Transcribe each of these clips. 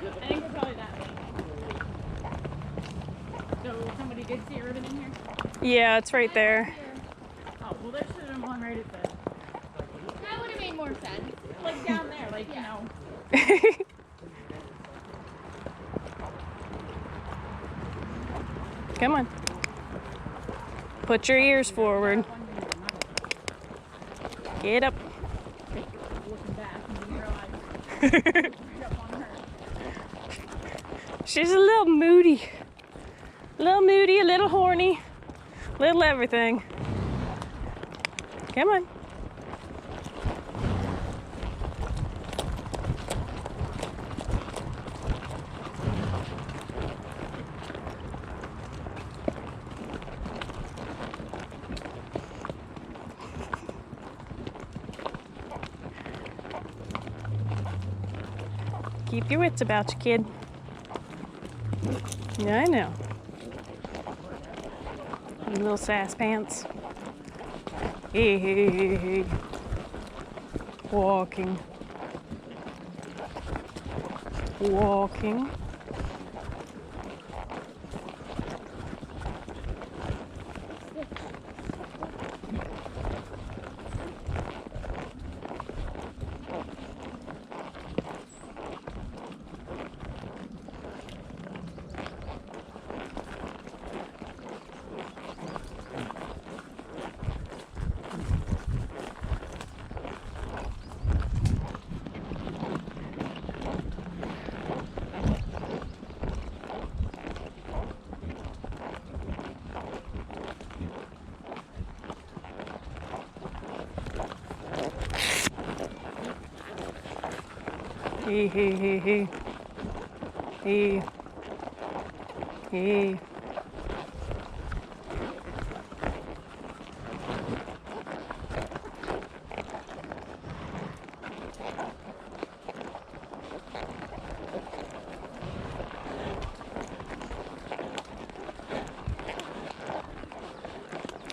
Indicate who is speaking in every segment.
Speaker 1: I think we're probably that way. So somebody did see a ribbon in here?
Speaker 2: Yeah, it's right there.
Speaker 1: Oh, well there should have been one right at the...
Speaker 3: That would have made more sense.
Speaker 1: Like down there, like, you know.
Speaker 2: Come on. Put your ears forward. Get up.
Speaker 1: Looking back and didn't realize right up on her.
Speaker 2: She's a little moody. A little moody, a little horny, a little everything. Come on. Keep your wits about you, kid. Yeah, I know. You little sass pants. Hey, hey, hey, hey. Walking. Walking. Hey, hey, hey, hey. Hey. Hey.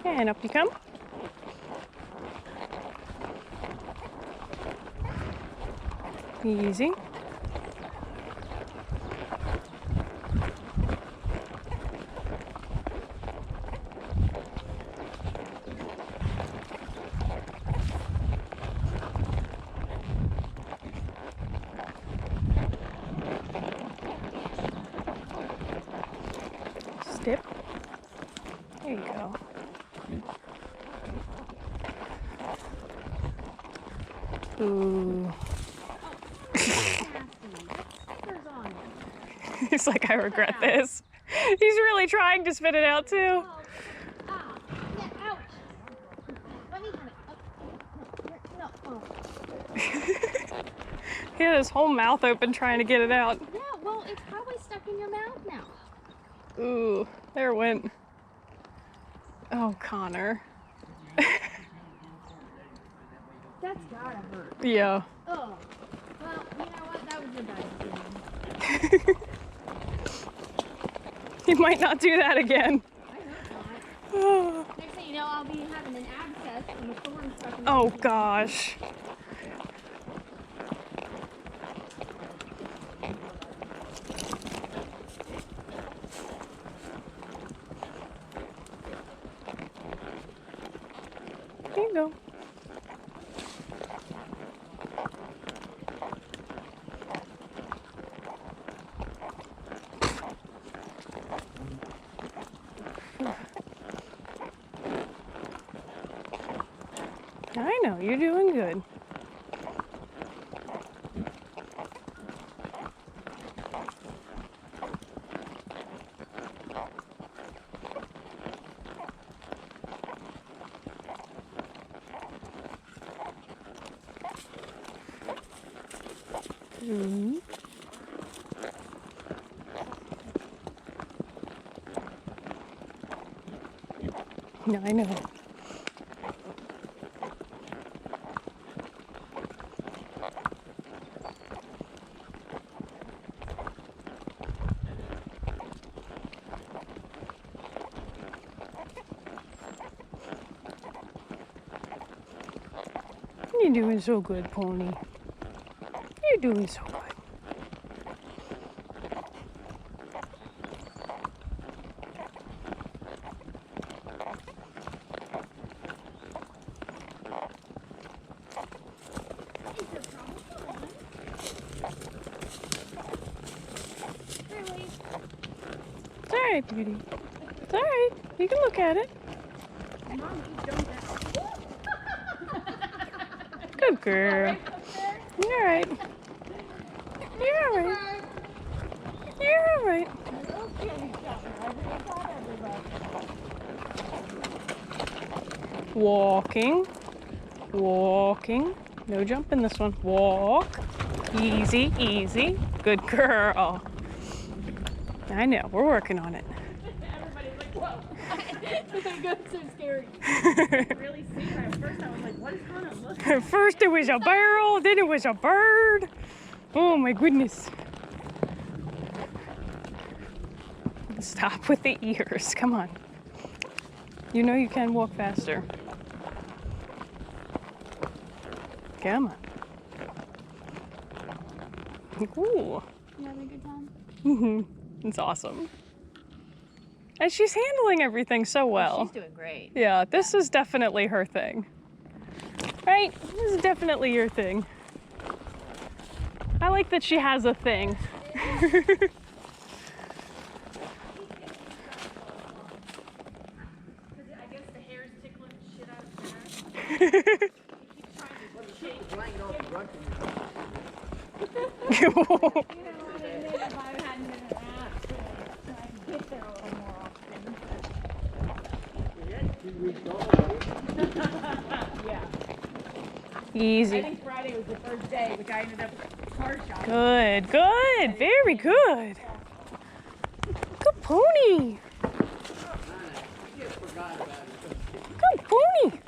Speaker 2: And up you come. Easy. Step. There you go. Ooh. He's like, I regret this. He's really trying to spit it out too.
Speaker 3: Yeah, ouch. Let me have it. No. Oh.
Speaker 2: He had his whole mouth open trying to get it out.
Speaker 3: Yeah, well, it's probably stuck in your mouth now.
Speaker 2: Ooh, there it went. Oh, Connor.
Speaker 3: That's gotta hurt.
Speaker 2: Yeah.
Speaker 3: Oh. Well, you know what? That was your bad decision.
Speaker 2: He might not do that again.
Speaker 3: I hope not. Next thing you know, I'll be having an abscess and the thorn stuck in my
Speaker 2: Oh
Speaker 3: teeth.
Speaker 2: gosh. There you go. I know, you're doing good. Mm-hmm. No, I know. You're doing so good, Pony. You're doing so good. right, beauty. It's all right. You can look at it.
Speaker 1: Mom, you don't
Speaker 2: Good girl. You're all right. You're all right. You're all right. Walking. Walking. No jump in this one. Walk. Easy, easy. Good girl. I know. We're working on it.
Speaker 1: Everybody's like, whoa. It's so scary. Really see her. At first I was like, what is Hannah looking
Speaker 2: At first it was a barrel, then it was a bird. Oh my goodness. Stop with the ears. Come on. You know you can walk faster. Come on. Ooh.
Speaker 3: You having a good time?
Speaker 2: It's awesome. And she's handling everything so well.
Speaker 1: She's doing great.
Speaker 2: Yeah, this is definitely her thing. Right? This is definitely your thing. I like that she has a thing.
Speaker 1: I guess the hair is tickling the shit out of her. You know what I mean? If I hadn't been around, so I could get there a little more often. Yeah. I
Speaker 2: Easy.
Speaker 1: think Friday was the first day, which I ended up car shopping.
Speaker 2: Good, good, very good. Good pony. Good pony.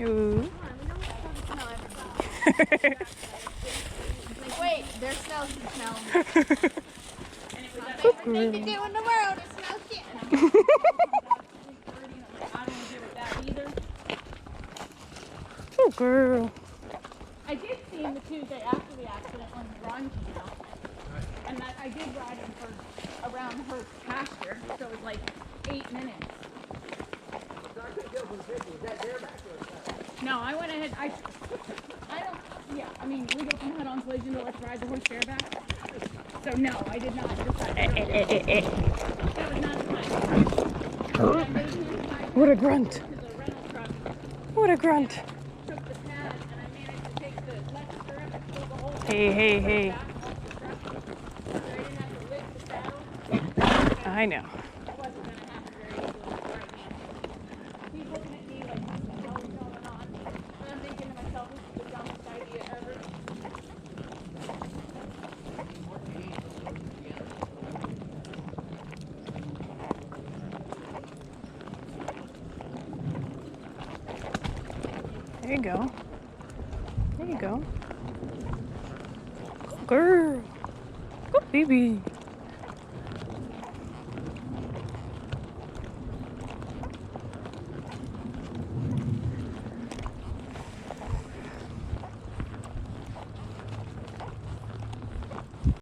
Speaker 2: Ooh.
Speaker 3: Like, wait, there's smells to smell.
Speaker 2: Good
Speaker 3: Thing to
Speaker 2: girl.
Speaker 3: do in the world is smell shit.
Speaker 1: I don't want to deal with that either.
Speaker 2: Good girl.
Speaker 1: I did see him the Tuesday after the accident when Ron came out. And that I did ride him for around her pasture, so it was like 8 minutes. No, I went ahead. I don't. Yeah, I mean, we go from head-on collision to let's ride the horse bareback. So no, I did not decide. That was not the time.
Speaker 2: What a grunt.
Speaker 1: To the rental truck,
Speaker 2: What a grunt.
Speaker 1: took the pad, and I managed to take the left stirrup and pull the whole
Speaker 2: Hey, hey, hey.
Speaker 1: back off the truck. So I didn't have to lift the saddle.
Speaker 2: I know.
Speaker 1: It wasn't gonna happen very easily right now. He's looking at me like, what the hell is going on? And I'm thinking to myself, this is the dumbest idea ever.
Speaker 2: There you go. There you go. Good girl. Good baby.